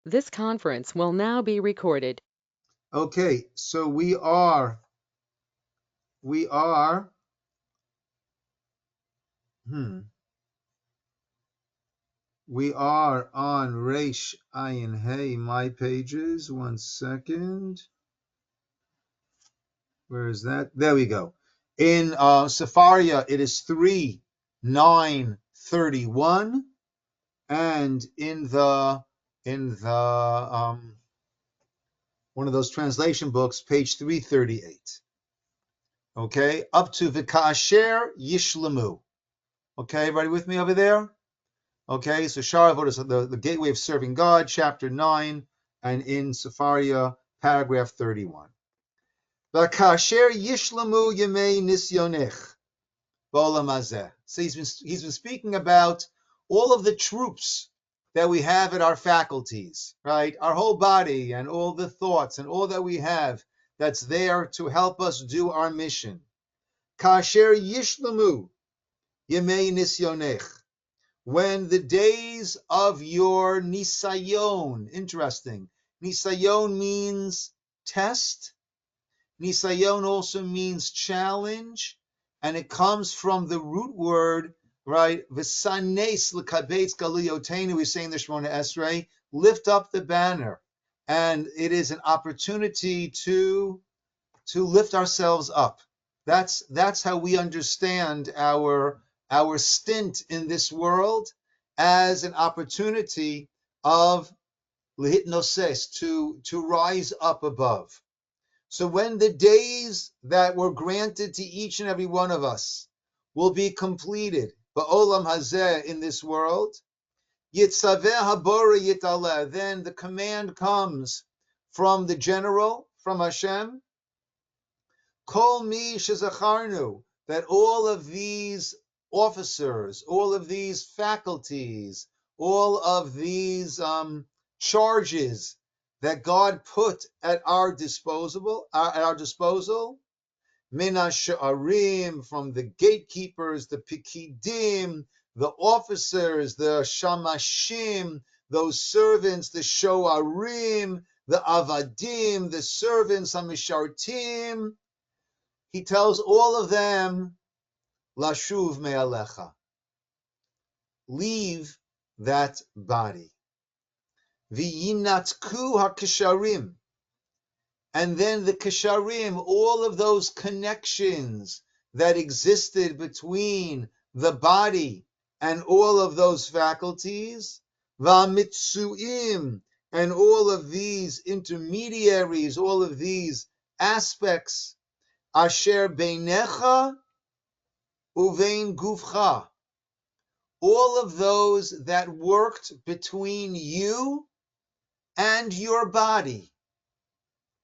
This conference will now be recorded. Okay, so we are on Reish Ayin Hey, my pages. 1 second. Where is that? There we go. In Sepharia, it is 3:9:31, and in the one of those translation books, page 338. Okay, up to V'ka'asher Yishlemu. Okay, everybody with me over there? Okay, so Sharavot is the gateway of serving God, chapter 9, and in Sepharia, paragraph 31. V'ka'asher Yishlemu Yemei Nisyonech B'olam Hazeh. So he's been speaking about all of the troops that we have at our faculties, right? Our whole body and all the thoughts and all that we have that's there to help us do our mission. Kasher Yishlemu Yemei Nisyonech. When the days of your nisayon, interesting. Nisayon means test. Nisayon also means challenge, and it comes from the root word, right? V'sanes l'kabetz galuyotenu, we say in the Shemona Esrei, lift up the banner, and it is an opportunity to lift ourselves up. That's how we understand our stint in this world, as an opportunity of lihitnoses, to rise up above. So when the days that were granted to each and every one of us will be completed, ba'olam hazeh, in this world, yitzaveh habora yitaleh, then the command comes from the general, from Hashem, kol mi shezacharnu, that all of these officers, all of these faculties, all of these charges that God put at our disposal, mina she'arim, from the gatekeepers, the pikidim, the officers, the shamashim, those servants, the shoarim, the avadim, the servants, hamishartim. He tells all of them, lashuv me'alecha, leave that body. V'yinatku hakisharim, and then the kisharim, all of those connections that existed between the body and all of those faculties, v'amitsuim, and all of these intermediaries, all of these aspects, asher beinecha uvein gufcha, all of those that worked between you and your body,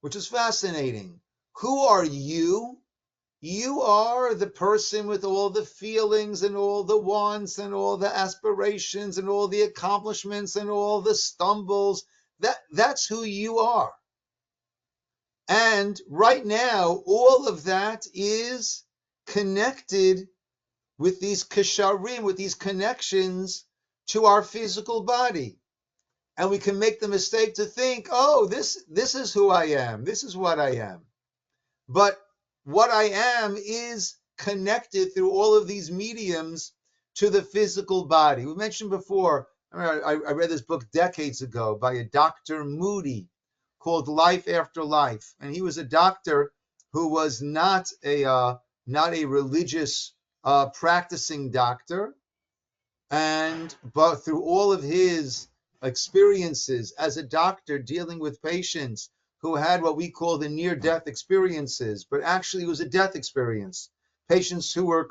which is fascinating. Who are you? You are the person with all the feelings and all the wants and all the aspirations and all the accomplishments and all the stumbles. That's who you are. And right now, all of that is connected with these kasharim, with these connections to our physical body. And we can make the mistake to think, oh, this is who I am. This is what I am. But what I am is connected through all of these mediums to the physical body. We mentioned before, I read this book decades ago by a Dr. Moody called Life After Life. And he was a doctor who was not a religious practicing doctor. But through all of his experiences as a doctor dealing with patients who had what we call the near-death experiences, but actually it was a death experience. Patients who were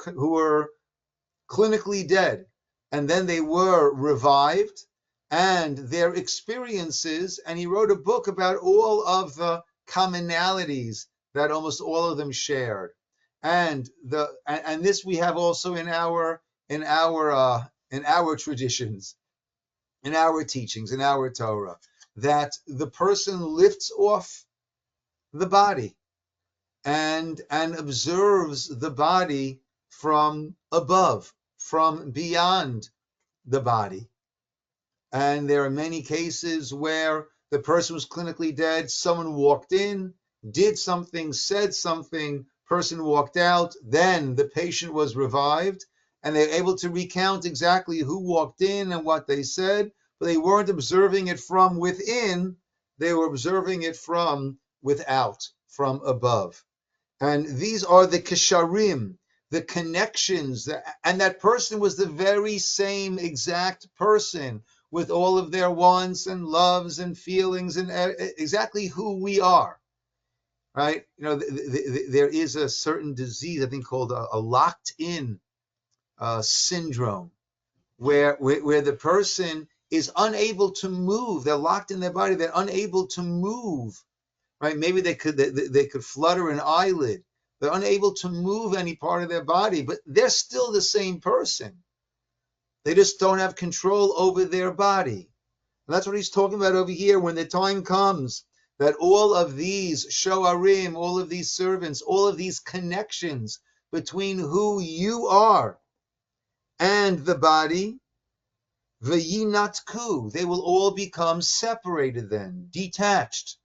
clinically dead, and then they were revived, and their experiences, and he wrote a book about all of the commonalities that almost all of them shared. And this we have also in our traditions, in our teachings, in our Torah, that the person lifts off the body and observes the body from above, from beyond the body. And there are many cases where the person was clinically dead, someone walked in, did something, said something, person walked out, then the patient was revived, and they're able to recount exactly who walked in and what they said, but they weren't observing it from within, they were observing it from without, from above. And these are the kesharim, the connections, and that person was the very same exact person with all of their wants and loves and feelings and exactly who we are, right? You know, there is a certain disease, I think, called a locked-in syndrome, where the person is unable to move. They're locked in their body. They're unable to move, right? Maybe they could flutter an eyelid. They're unable to move any part of their body, but they're still the same person. They just don't have control over their body. And that's what he's talking about over here. When the time comes that all of these shoarim, all of these servants, all of these connections between who you are and the body, v'yinatku, they will all become separated then, detached,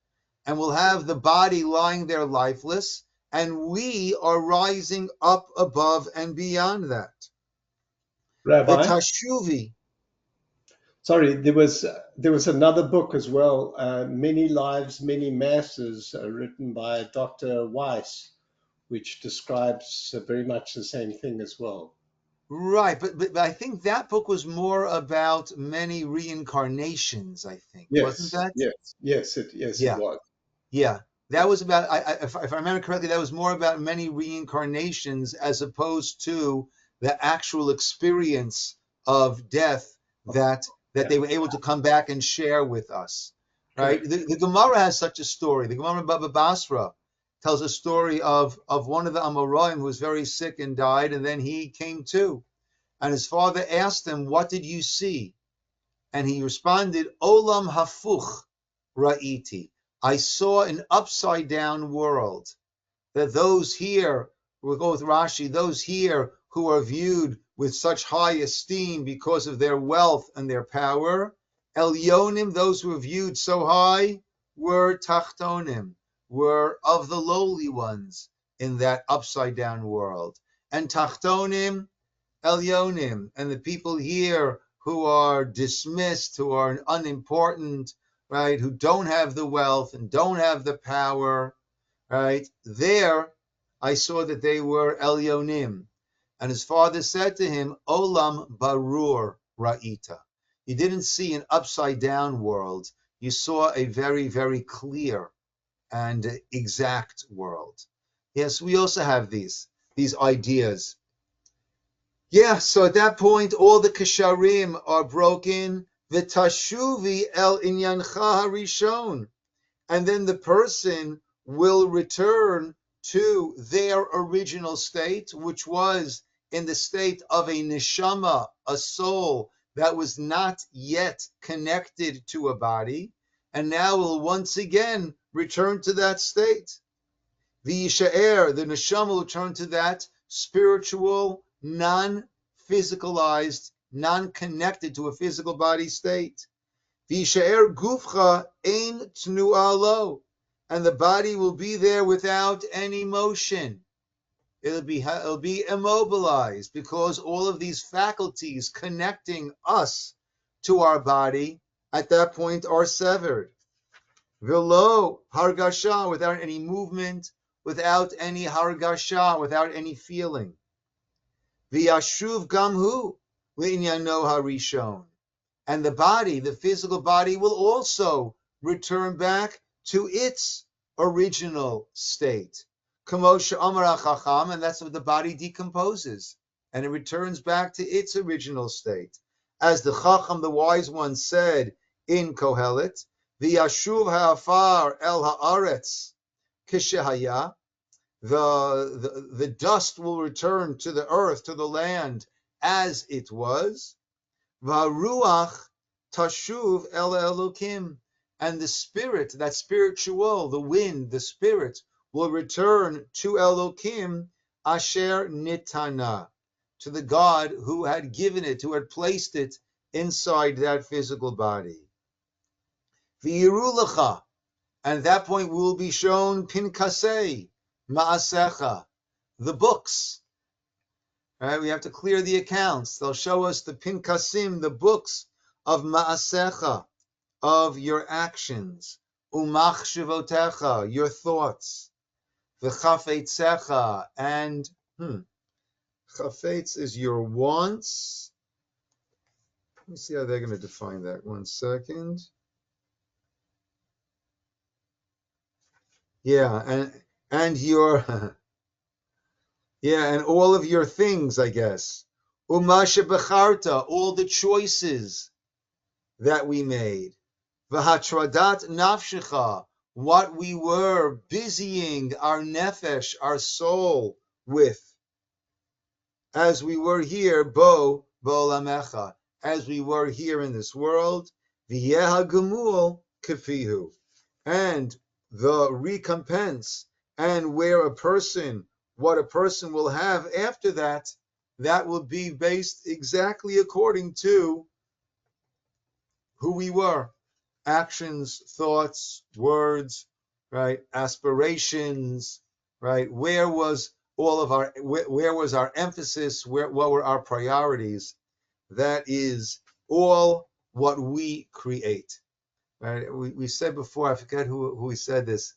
and will have the body lying there lifeless, and we are rising up above and beyond that. Rabbi, V'tashuvi. sorry, there was another book as well, Many Lives, Many Masses, written by Dr. Weiss, which describes very much the same thing as well. Right, but I think that book was more about many reincarnations, I think, wasn't Yes, that? yes, it Yeah, was. yeah. That was about, if I remember correctly, that was more about many reincarnations as opposed to the actual experience of death that Yeah, they were able to come back and share with us, right? correct. The Gemara has such a story. The Gemara Baba Basra tells a story of one of the Amoraim who was very sick and died, and then he came to. And his father asked him, "What did you see?" And he responded, "Olam hafuch ra'iti. I saw an upside down world. That those here, we'll go with Rashi, those here who are viewed with such high esteem because of their wealth and their power, Elyonim, those who are viewed so high, were Tachtonim, were of the lowly ones in that upside down world. And Tachtonim, Elyonim, and the people here who are dismissed, who are unimportant, right, who don't have the wealth and don't have the power, right, there I saw that they were Elyonim. And his father said to him, Olam barur ra'ita. You didn't see an upside down world. You saw a very, very clear and exact world. Yes, we also have these ideas. Yeah, so at that point, all the kasharim are broken. V'tashuvi el inyancha harishon. And then the person will return to their original state, which was in the state of a neshama, a soul that was not yet connected to a body, and now will once again return to that state. The Yishaer, the neshama, will return to that spiritual, non-physicalized, non-connected to a physical body state. V'yishaer gufcha ein tnu'a lo, and the body will be there without any motion. It'll be immobilized because all of these faculties connecting us to our body at that point are severed. V'lo hargasha, without any movement, without any hargasha, without any feeling. V'yashuv gamhu le'inyano harishon. And the body, the physical body, will also return back to its original state. Kamosha Amar Chacham, and that's what the body decomposes, and it returns back to its original state. As the Chacham, the wise one, said in Kohelet, V'yashuv ha'afar el ha'aretz kishehaya, the dust will return to the earth, to the land, as it was. V'ruach tashuv el Elokim, and the spirit, that spiritual, the wind, the spirit, will return to Elokim, asher nitana, to the God who had given it, who had placed it inside that physical body. V'yiru lecha, and at that point we will be shown pinkasei ma'asecha, the books. Right? We have to clear the accounts. They'll show us the pinkasim, the books of ma'asecha, of your actions. Umach shivotecha, your thoughts. V'chafetzecha, and chafetz is your wants. Let me see how they're going to define that. 1 second. Yeah, and your and all of your things, I guess. Umasha becharta, all the choices that we made. V'hatradat nafshecha, what we were busying our nefesh, our soul, with. As we were here, bo'olamecha, as we were here in this world, v'yeha gemul kefihu, and the recompense, and what a person will have after that, that will be based exactly according to who we were. Actions, thoughts, words, right? Aspirations, right? Where was our emphasis? What were our priorities? That is all what we create. Right? We said before, I forget who said this.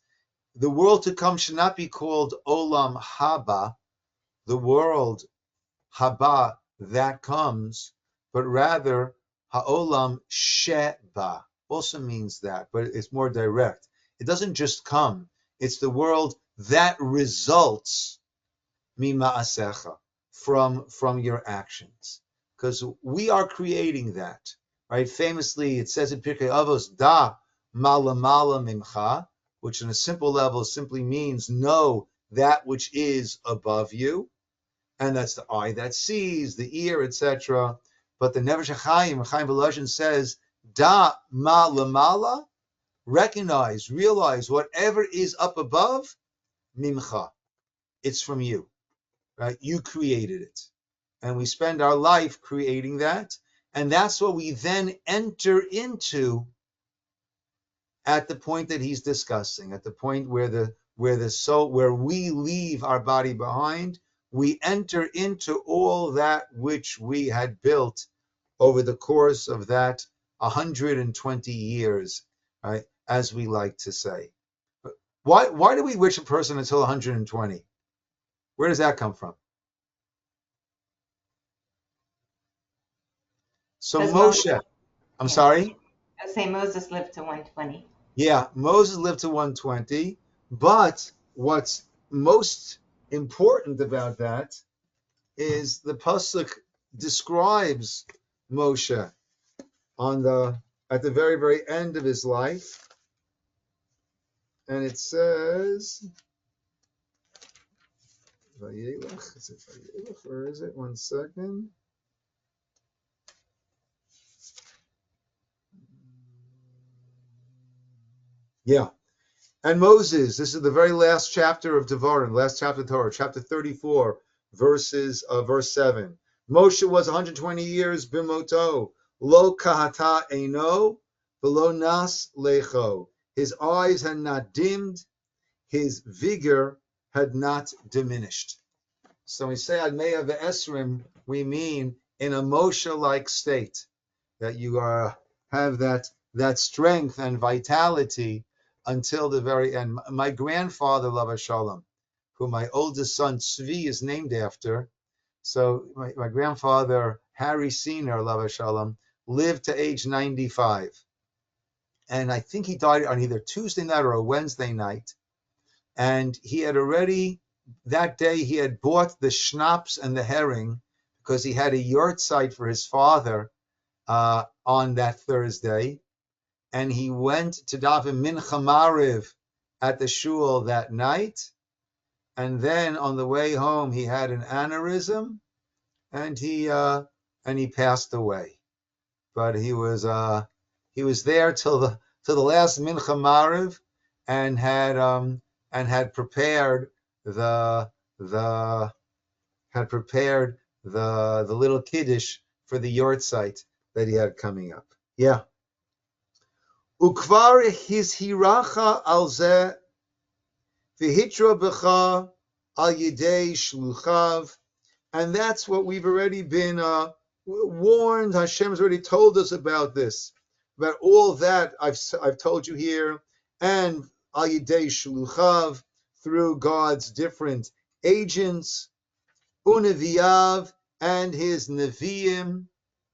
The world to come should not be called Olam Haba, the world Haba that comes, but rather Ha'olam Sheba. Also means that, but it's more direct. It doesn't just come. It's the world that results mima'asecha, from your actions. Because we are creating that. Right? Famously, it says in Pirkei Avos, da malamala mimcha, which on a simple level simply means know that which is above you. And that's the eye that sees, the ear, etc. But the Nefesh HaChaim, Chaim Volozhin says, da ma lamala, realize whatever is up above, mimcha, it's from you, right? You created it. And we spend our life creating that. And that's what we then enter into at the point that he's discussing, at the point where the soul, where we leave our body behind, we enter into all that which we had built over the course of that 120 years, right? As we like to say. Why do we wish a person until 120? Where does that come from? So Moshe, I'm sorry? I would say Moses lived to 120. Yeah, Moses lived to 120, but what's most important about that is the pasuk describes Moshe at the very, very end of his life, and it says, Vayelech, is it Vayelech, or is it? 1 second. Yeah. And Moses, this is the very last chapter of Devarim, last chapter of Torah, chapter 34, verse 7. Moshe was 120 years bimoto, lo kahata eino, velo nas lecho. His eyes had not dimmed, his vigor had not diminished. So we say Admeya ve'esrim, we mean in a Moshe-like state, that you have that strength and vitality until the very end. My grandfather, Lava Shalom, who my oldest son Tzvi is named after, so my grandfather Harry Ciner, Lava Shalom, lived to age 95, and I think he died on either Tuesday night or a Wednesday night. And he had already that day he had bought the schnapps and the herring because he had a yurt site for his father on that Thursday. And he went to daven Mincha Mariv at the shul that night. And then on the way home, he had an aneurysm, and he passed away. But he was there till the last Mincha Mariv, and had prepared the little kiddush for the yurt site that he had coming up. Yeah. Ukvar hizhiracha al zeh v'hitra b'cha al yidei shluchav. And that's what we've already been warned. Hashem's already told us about this, about all that I've told you here, and al yidei shluchav, through God's different agents, uneviav, and his neviim,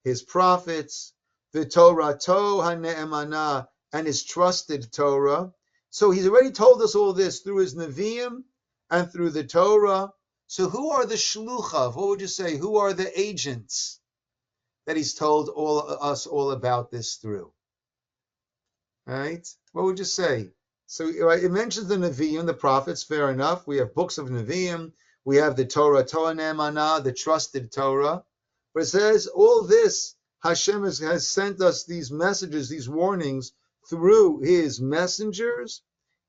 his prophets, the Torato hane'emana, and his trusted Torah. So he's already told us all this through his neviim and through the Torah. So who are the shluchav? What would you say? Who are the agents that he's told us all about this through? Right? What would you say? So it mentions the Nevi'im, the prophets, fair enough. We have books of Nevi'im. We have the Torah, Torah Ne'emanah, the trusted Torah. But it says all this, Hashem has sent us these messages, these warnings, through his messengers,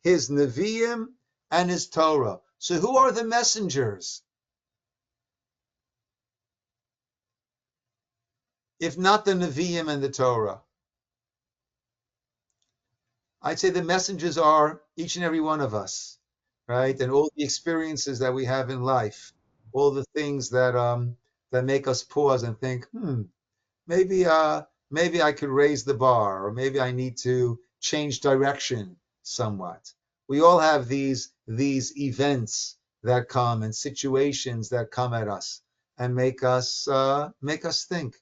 his Nevi'im, and his Torah. So who are the messengers? If not the Nevi'im and the Torah? I'd say the messengers are each and every one of us, right? And all the experiences that we have in life, all the things that make us pause and think, maybe I could raise the bar, or maybe I need to change direction somewhat. We all have these events that come and situations that come at us and make us think.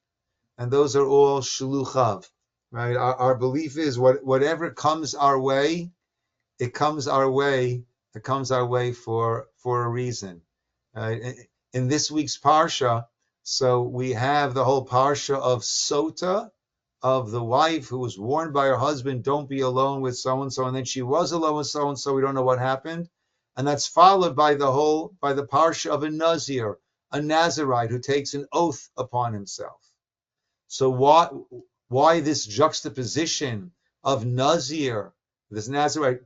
And those are all shluchav. Right, our belief is whatever comes our way, it comes our way for a reason. In this week's parsha, so we have the whole parsha of Sota, of the wife who was warned by her husband, don't be alone with so and so, and then she was alone with so and so. We don't know what happened, and that's followed by the parsha of a Nazir, a Nazirite who takes an oath upon himself. So why this juxtaposition of Nazir, this Nazirite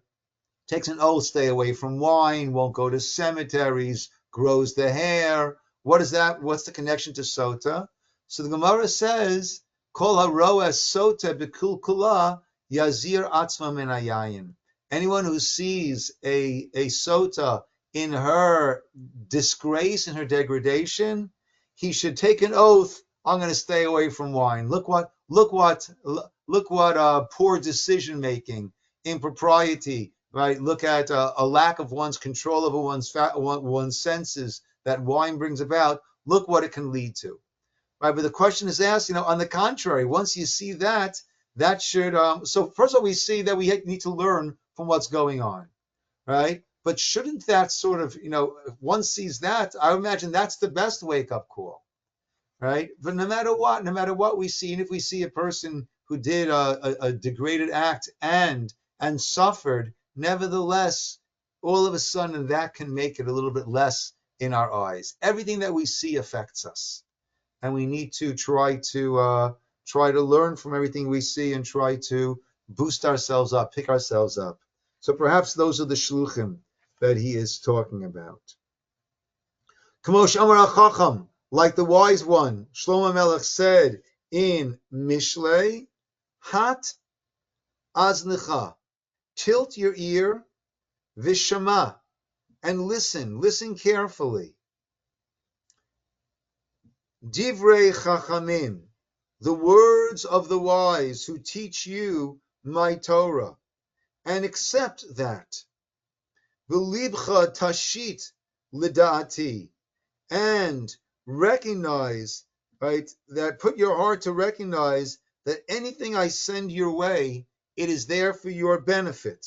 takes an oath, stay away from wine, won't go to cemeteries, grows the hair. What is that? What's the connection to Sota? So the Gemara says, Kol haroa Sota b'kul kula yazir atzma min hayayin. Anyone who sees a Sota in her disgrace, in her degradation, he should take an oath, I'm going to stay away from wine. Look what poor decision making, impropriety, right? Look at a lack of one's control over one's senses that wine brings about. Look what it can lead to, right? But the question is asked, on the contrary, once you see that should. So first of all, we see that we need to learn from what's going on, right? But shouldn't that sort of, if one sees that, I imagine that's the best wake up call. Right? But no matter what we see, and if we see a person who did a degraded act and suffered, nevertheless, all of a sudden that can make it a little bit less in our eyes. Everything that we see affects us, and we need to try to learn from everything we see and try to boost ourselves up, pick ourselves up. So perhaps those are the shluchim that he is talking about. Kamosh Amar HaChacham, like the wise one, Shlomo Melech said in Mishlei, Hat aznecha, tilt your ear, vishama, and listen carefully. Divrei chachamim, the words of the wise who teach you my Torah, and accept that. V'libcha tashit lida'ati, and recognize, right, that put your heart to recognize that anything I send your way, it is there for your benefit.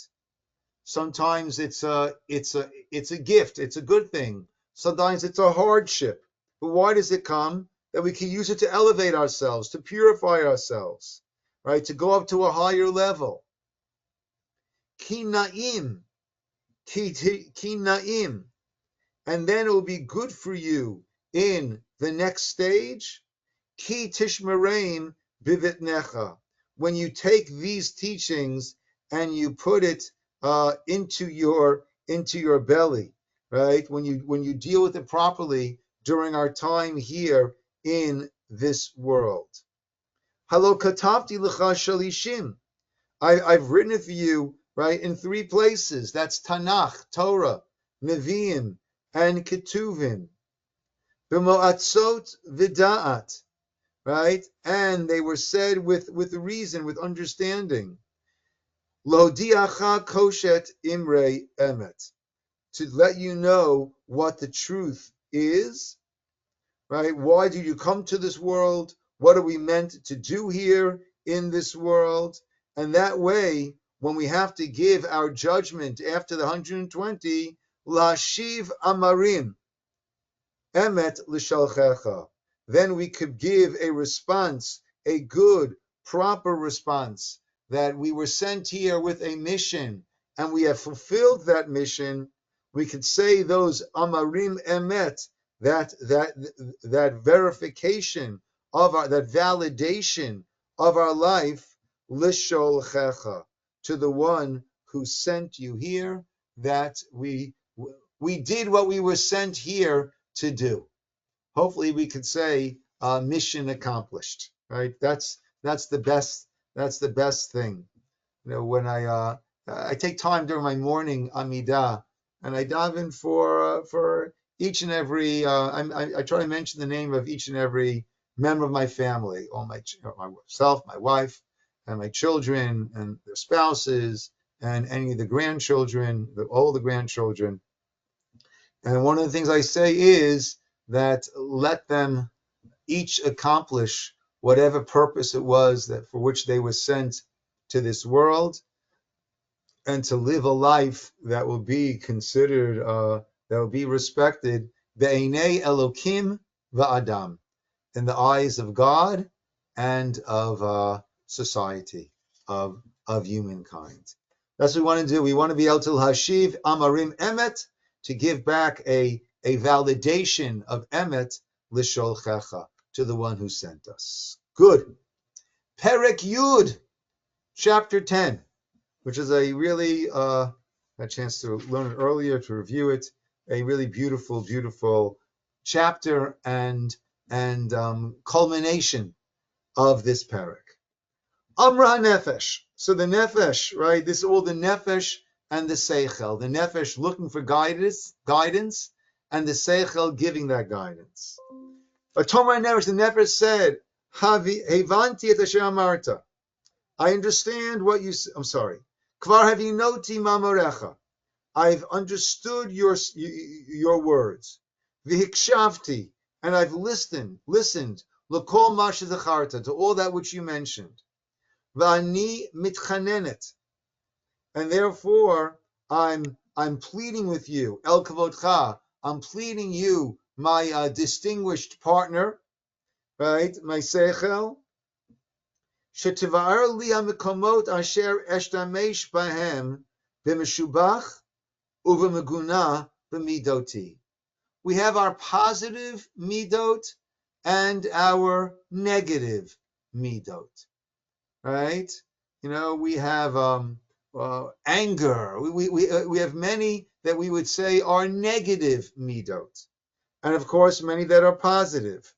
Sometimes it's a gift, it's a good thing. Sometimes it's a hardship. But why does it come? That we can use it to elevate ourselves, to purify ourselves, right, to go up to a higher level. Ki na'im, and then it will be good for you in the next stage, ki tishmereim bivitnecha, when you take these teachings and you put it into your belly, right? When you deal with it properly during our time here in this world. Halo katavti lecha shalishim. I've written it for you, right, in 3 places. That's Tanakh, Torah, Nevi'im, and Ketuvim. B'mo'atzot v'da'at, right? And they were said with reason, with understanding. Lo diacha koshet imre emet. To let you know what the truth is, right? Why did you come to this world? What are we meant to do here in this world? And that way, when we have to give our judgment after the 120, lashiv amarim, emet l'shalchecha, then we could give a response, a good, proper response, that we were sent here with a mission, and we have fulfilled that mission. We could say those amarim emet, that verification of that validation of our life, lisholchecha, to the one who sent you here, that we did what we were sent here to do. Hopefully, we could say mission accomplished. Right? That's the best thing. When I take time during my morning Amidah, and I dive in for each and every. I try to mention the name of each and every member of my family, all myself, my wife, and my children, and their spouses, and any of the grandchildren, all the grandchildren. And one of the things I say is that let them each accomplish whatever purpose it was that for which they were sent to this world, and to live a life that will be considered, that will be respected, be'enei Elokim va'adam, in the eyes of God and of society, of humankind. That's what we want to do. We want to be able to hashiv amarim emet, to give back a validation of emet l'sholchecha, to the one who sent us. Good. Perek Yud, chapter 10, which is a really, a chance to learn it earlier, to review it, a really beautiful, beautiful chapter and culmination of this parak. Amra nefesh. So the nefesh, right? This is all the nefesh and the seichel. The nefesh looking for guidance, and the seichel giving that guidance. But Tomar nefesh, the nefesh said, Hevanti et asher amarta. I understand what you. I'm sorry. Kvar havinoti mamarecha. I've understood your words. V'hikshavti, and I've listened. L'kol ma shezacharta, to all that which you mentioned. V'ani mitchanenet, and therefore I'm pleading with you. El kavodcha, I'm pleading you, my distinguished partner, right? My seichel. Shetivar li hamikomot asher eshtamesh bahem b'meshubach uv'meguna b'midoti. We have our positive midot and our negative midot, right? We have anger. We have many that we would say are negative midot, and of course many that are positive.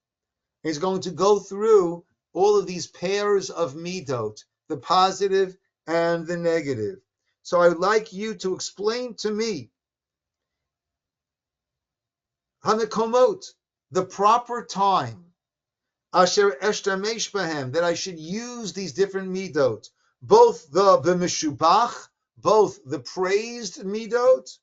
He's going to go through all of these pairs of midot, the positive and the negative. So I would like you to explain to me hamikomot, the proper time, asher eshtamesh bahem, that I should use these different midot, both the b'meshubach, both the praised midot,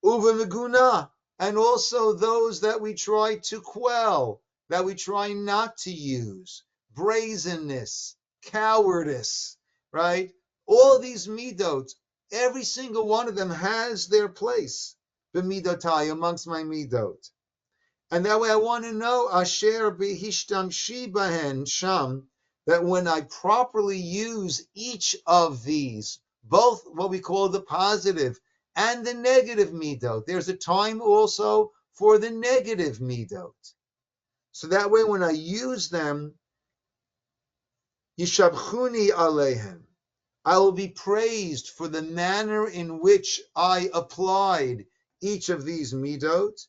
uv'meguna, and also those that we try to quell, that we try not to use, brazenness, cowardice, right? All these midot, every single one of them has their place, b'midotai, amongst my midot. And that way I want to know, asher b'hishtamshi bahen sham, that when I properly use each of these, both what we call the positive and the negative midot, there's a time also for the negative midot. So that way when I use them, yishabchuni alehem, I will be praised for the manner in which I applied each of these midot,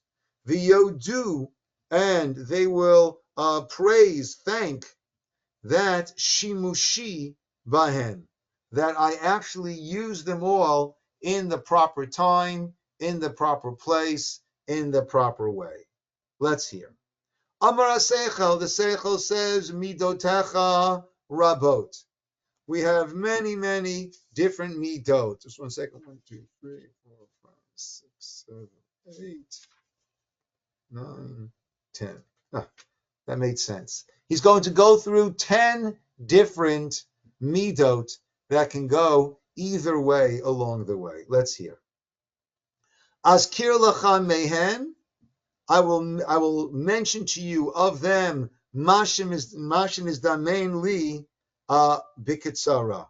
v'yodu, and they will thank that shimushi bahen, that I actually use them all in the proper time, in the proper place, in the proper way. Let's hear. Amar HaSeichel, the Seichel says, Midotecha Rabot. We have many, many different Midot. Just 1 second. 1, 2, 3, 4, 5, 6, 7, 8, 9, 10. That made sense. He's going to go through 10 different Midot that can go either way along the way. Let's hear. Azkir lacha mehen, I will mention to you of them, Mashim is damein li bikitsara.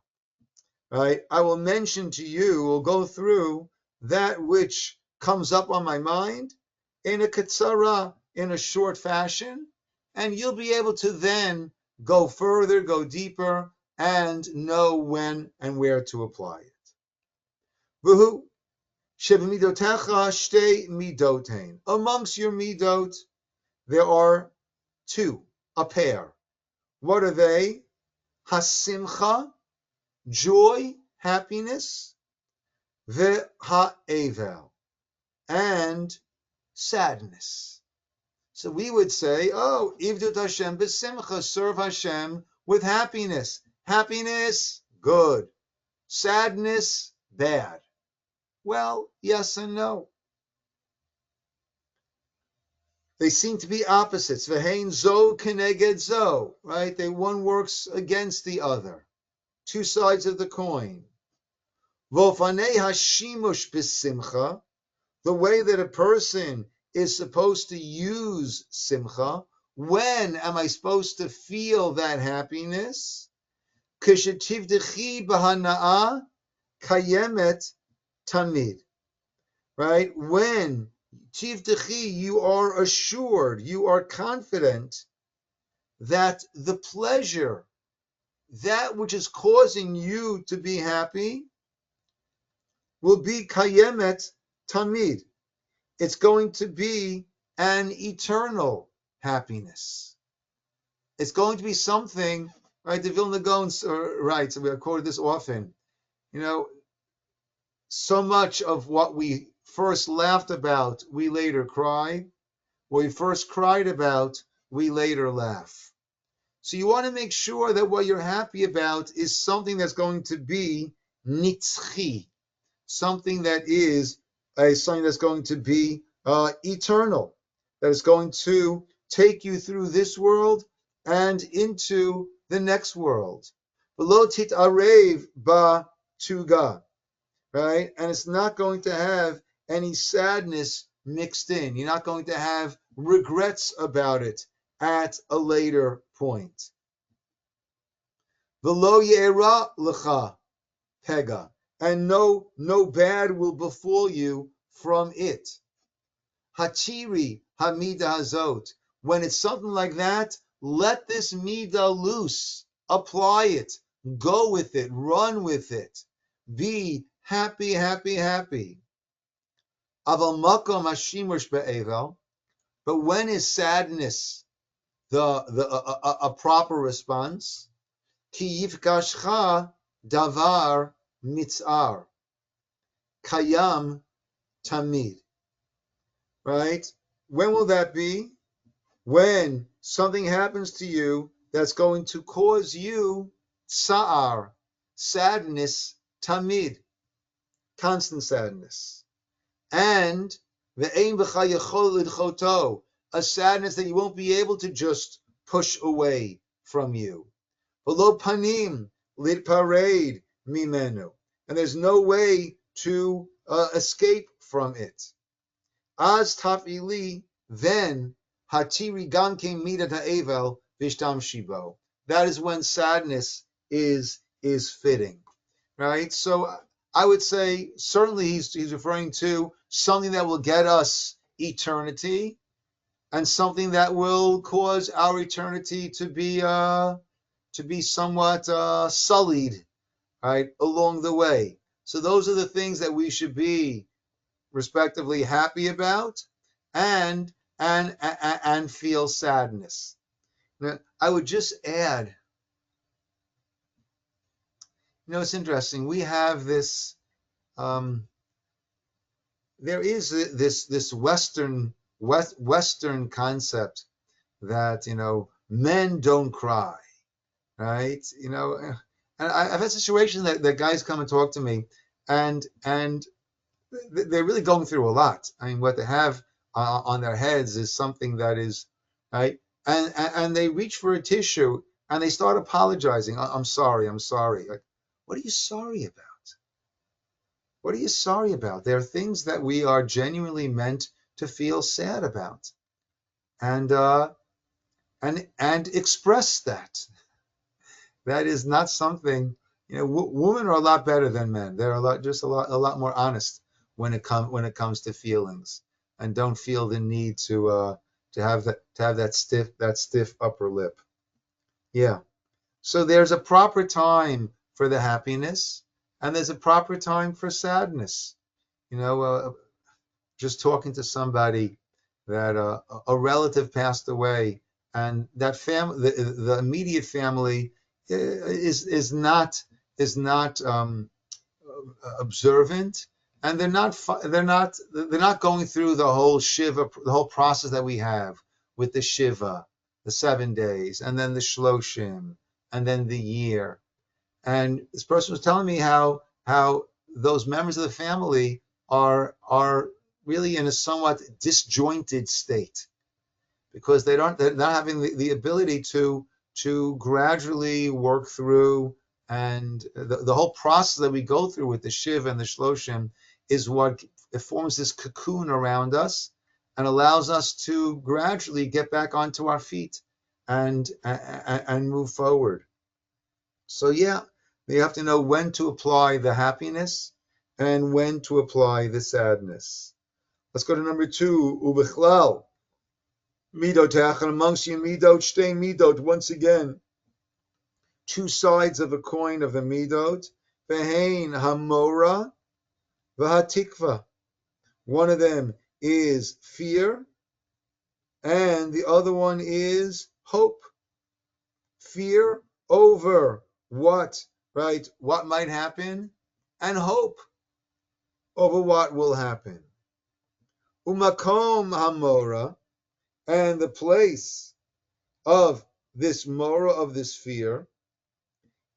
Right? I will mention to you, we'll go through that which comes up on my mind in a kitsara, in a short fashion, and you'll be able to then go further, go deeper, and know when and where to apply it. Vuhu. Shebemidotecha shtei midotein. Amongst your midot, there are two, a pair. What are they? Hasimcha, joy, happiness, ve'ha'evel, and sadness. So we would say, oh, ivdut Hashem b'simcha, serve Hashem with happiness. Happiness, good. Sadness, bad. Well, yes and no. They seem to be opposites. V'hein zo keneged zo, right? One works against the other. Two sides of the coin. V'ofanei hashimush b'simcha, the way that a person is supposed to use simcha. When am I supposed to feel that happiness? Kishetivdechi b'hana'a kayemet tamid, right? When tivdechi, you are assured, you are confident that the pleasure, that which is causing you to be happy, will be kayemet tamid. It's going to be an eternal happiness. It's going to be something, right? The Vilna Gaon writes, and we have quoted this often, so much of what we first laughed about, we later cry. What we first cried about, we later laugh. So you want to make sure that what you're happy about is something that's going to be nitzchi, something that is something that's going to be eternal, that is going to take you through this world and into the next world. V'lo titarev ba tuga, right? And it's not going to have any sadness mixed in. You're not going to have regrets about it at a later point. V'lo ye'era lecha pega, and no bad will befall you from it. Hatiri hamida hazot, when it's something like that, let this midah loose, apply it, go with it, run with it, be happy, happy, happy. Aval makom hashimush be'evel, but when is sadness a proper response? Ki yifkashcha davar mitzar kayam tamid, right? When will that be? When something happens to you that's going to cause you tsa'ar, sadness, tamid, constant sadness. And ve'ein b'cha yachol lidchoto, a sadness that you won't be able to just push away from you. V'lo panim lidparade mimenu, and there's no way to escape from it. Az tafili, then hatiri gamke midat ha'evel vishtam shibo. That is when sadness is fitting, right? So I would say certainly he's referring to something that will get us eternity, and something that will cause our eternity to be somewhat sullied, right, along the way. So those are the things that we should be respectively happy about and feel sadness. Now, I would just add It's interesting. We have this. There is this Western concept that men don't cry, right? And I've had situations that guys come and talk to me, and they're really going through a lot. I mean, what they have on their heads is something that is right, and they reach for a tissue and they start apologizing. I'm sorry. Like, what are you sorry about? What are you sorry about? There are things that we are genuinely meant to feel sad about, and express that. That is not something. Women are a lot better than men. They're a lot more honest when it comes to feelings, and don't feel the need to have that stiff upper lip. Yeah. So there's a proper time for the happiness, and there's a proper time for sadness. Just talking to somebody that a relative passed away, and that family, the immediate family, is not observant, and they're not going through the whole shiva, the whole process that we have with the shiva, the 7 days, and then the shloshim, and then the year. And this person was telling me how those members of the family are really in a somewhat disjointed state, because they're not having the ability to gradually work through, and the whole process that we go through with the shiv and the shloshim is what it forms this cocoon around us and allows us to gradually get back onto our feet and move forward. So yeah, you have to know when to apply the happiness and when to apply the sadness. Let's go to number 2. Ubichlal. Midot, and amongst you, Midot, shtei Midot. Once again, 2 sides of a coin of the Midot. Vehein hamora, v'hatikva. One of them is fear, and the other one is hope. Fear over what might happen, and hope over what will happen. Umakom hamora, and the place of this mora, of this fear,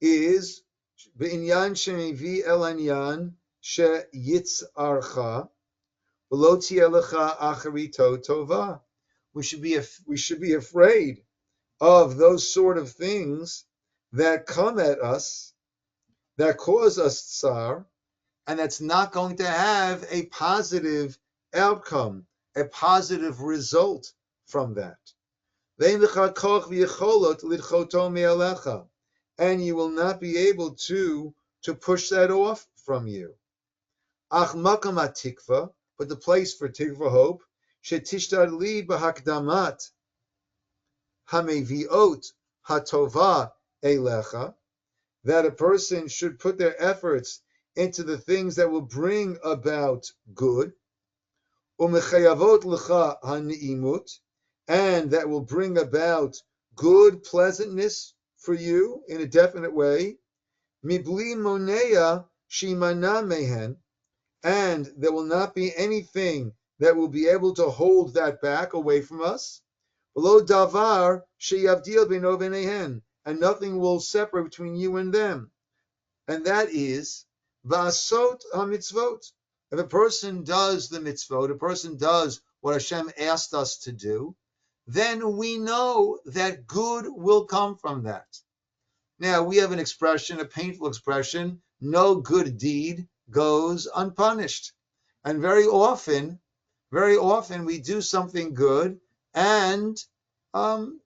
is b'inyan shemevi el anyan sheyitzarcha v'lo tiyeh lecha acharito tova. We should be afraid of those sort of things that come at us, that cause us tsar, and that's not going to have a positive outcome, a positive result from that. And you will not be able to push that off from you. But the place for tikva, hope, shetishtadli b'hakdamat hameviot hatova elecha, that a person should put their efforts into the things that will bring about good, umechayavot lecha haniimut, and that will bring about good pleasantness for you in a definite way, mibli monea shimana mehen, and there will not be anything that will be able to hold that back away from us, below davar sheyavdil beino v'nehen, and nothing will separate between you and them, and that is va'asot hamitzvot. If a person does the mitzvot, a person does what Hashem asked us to do, then we know that good will come from that. Now, we have an expression, a painful expression, no good deed goes unpunished. And very often we do something good, and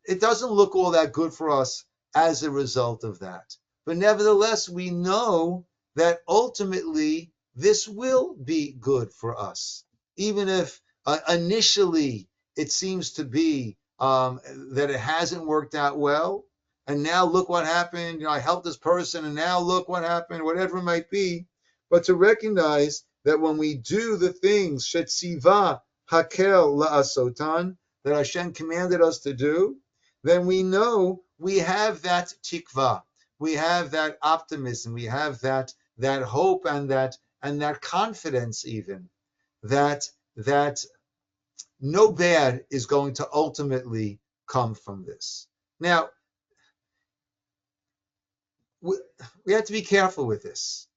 it doesn't look all that good for us as a result of that. But nevertheless, we know that ultimately this will be good for us, even if initially it seems to be that it hasn't worked out well. And now look what happened. I helped this person, and now look what happened, whatever it might be. But to recognize that when we do the things shetziva hakel la'asotan, that Hashem commanded us to do, then we know we have that tikva. we have that optimism, we have that hope and that confidence even that no bad is going to ultimately come from this. Now, we have to be careful with this,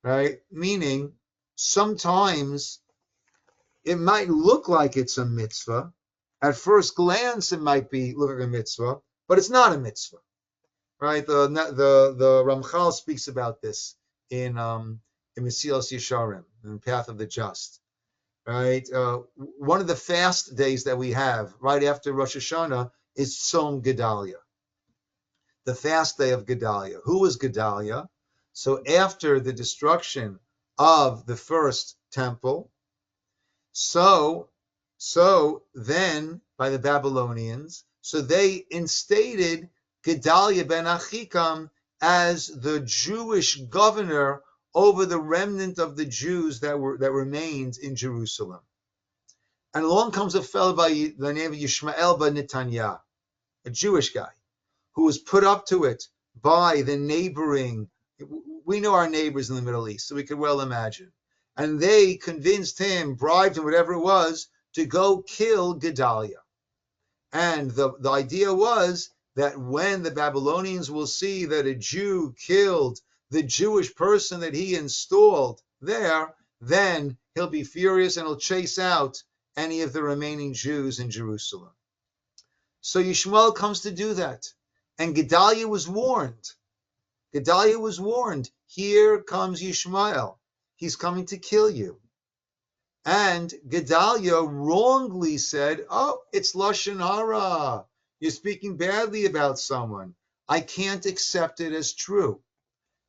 right? Meaning, sometimes it might look like it's a mitzvah. At first glance, it might look like a mitzvah, but it's not a mitzvah, right? The Ramchal speaks about this in Mesilas Yesharim, in the Path of the Just, right? One of the fast days that we have right after Rosh Hashanah is Tzom Gedalia, the fast day of Gedalia. Who was Gedalia? So after the destruction of the first temple, so then by the Babylonians, so they instated Gedalia ben Achikam as the Jewish governor over the remnant of the Jews that remained in Jerusalem. And along comes a fellow by the name of Yishmael ben Netanyah, a Jewish guy, who was put up to it by the neighboring, we know our neighbors in the Middle East, so we could well imagine. And they convinced him, bribed him, whatever it was, to go kill Gedalia. And the idea was that when the Babylonians will see that a Jew killed the Jewish person that he installed there, then he'll be furious and he'll chase out any of the remaining Jews in Jerusalem. So Yishmael comes to do that. And Gedalia was warned. Gedalia was warned, here comes Yishmael. He's coming to kill you. And Gedalia wrongly said, oh, it's Lashon Hara. You're speaking badly about someone. I can't accept it as true.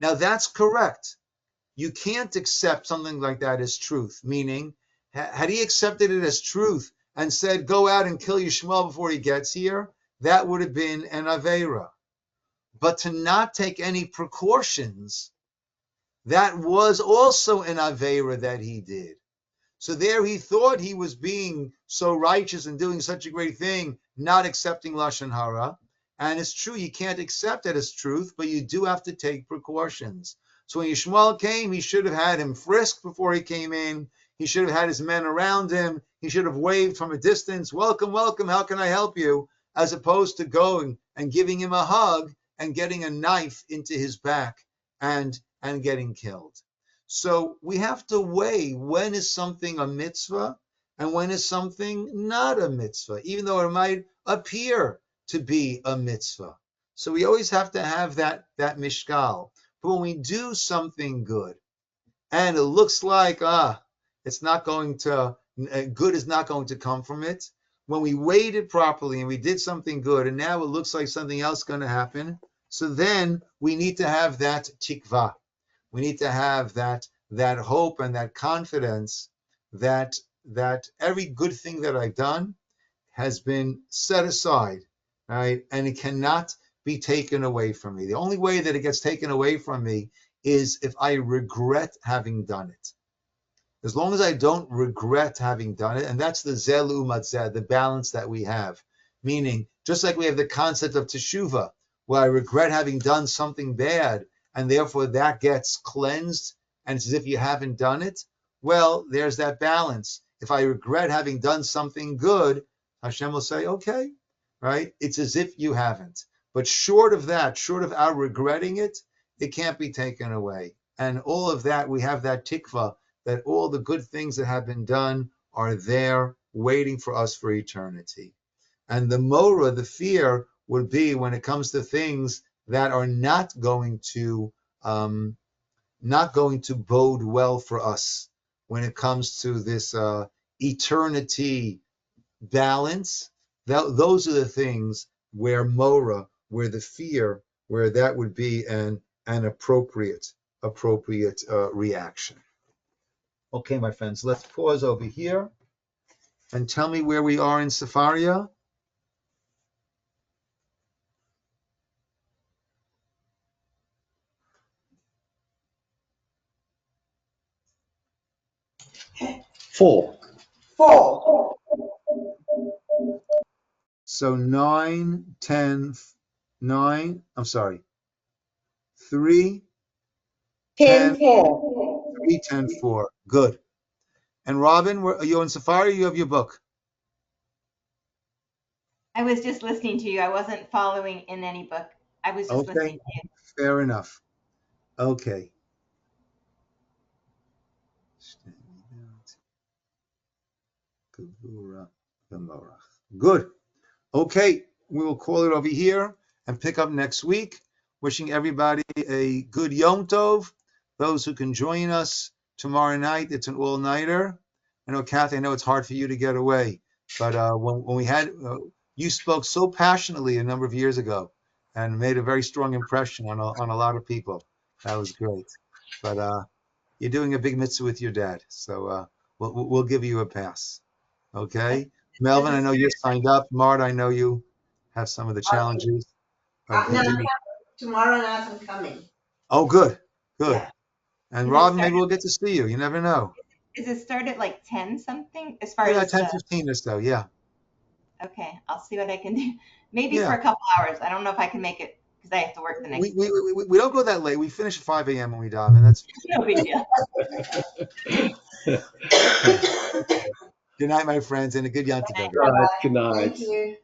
Now that's correct. You can't accept something like that as truth, meaning, had he accepted it as truth and said, go out and kill Yishmael before he gets here, that would have been an Aveira. But to not take any precautions, that was also an Aveira that he did. So there he thought he was being so righteous and doing such a great thing, not accepting Lashon Hara. And it's true, you can't accept it as truth, but you do have to take precautions. So when Yishmael came, he should have had him frisked before he came in. He should have had his men around him. He should have waved from a distance, welcome, welcome, how can I help you? As opposed to going and giving him a hug and getting a knife into his back and getting killed. So we have to weigh when is something a mitzvah and when is something not a mitzvah, even though it might appear to be a mitzvah. So we always have to have that mishkal. But when we do something good and it looks like it's not going to, good is not going to come from it, when we weighed it properly and we did something good and now it looks like something else is going to happen, so then we need to have that tikvah. We need to have that hope and that confidence that every good thing that I've done has been set aside, right? And it cannot be taken away from me. The only way that it gets taken away from me is if I regret having done it. As long as I don't regret having done it, and that's the zel u'mat zeh, the balance that we have. Meaning, just like we have the concept of teshuvah, where I regret having done something bad, and therefore that gets cleansed, and it's as if you haven't done it. Well, there's that balance. If I regret having done something good, Hashem will say, okay, right? It's as if you haven't. But short of that, short of our regretting it, it can't be taken away. And all of that, we have that tikvah, that all the good things that have been done are there waiting for us for eternity. And the mora, the fear, would be when it comes to things that are not going to bode well for us when it comes to this eternity balance. Those are the things where mora, where the fear, where that would be an appropriate reaction. Okay, my friends, let's pause over here and tell me where we are in Sefaria. Four. So 9, 10, 9, I'm sorry. 3, 10, 10, 4. 3, 10, 4. Good. And Robin, are you on Safari? Or you have your book? I was just listening to you. I wasn't following in any book. I was just listening Okay, to you. fair enough. Okay. Good. Okay, we will call it over here and pick up next week. Wishing everybody a good Yom Tov. Those who can join us tomorrow night, it's an all-nighter. I know, Kathy, I know it's hard for you to get away, but when we had, you spoke so passionately a number of years ago and made a very strong impression on a lot of people. That was great. But you're doing a big mitzvah with your dad, so we'll give you a pass. Okay, Melvin, I know you're signed up. Mart, I know you have some of the challenges of No, doing. tomorrow night I'm coming. Oh, good, good. Yeah. And Is it Rob, maybe started? we'll get to see you. You never know. Is it start at like 10 something? As far Yeah, as the 10:15 or so. Yeah, okay, I'll see what I can do. Maybe for yeah. a couple hours. I don't know if I can make it because I have to work the We, next we, day. we, we don't go that late. We finish at 5 a.m. when we dive, and that's No big deal. good night, my friends, and a good Yom Tov, All everybody. right, good Thank night. you.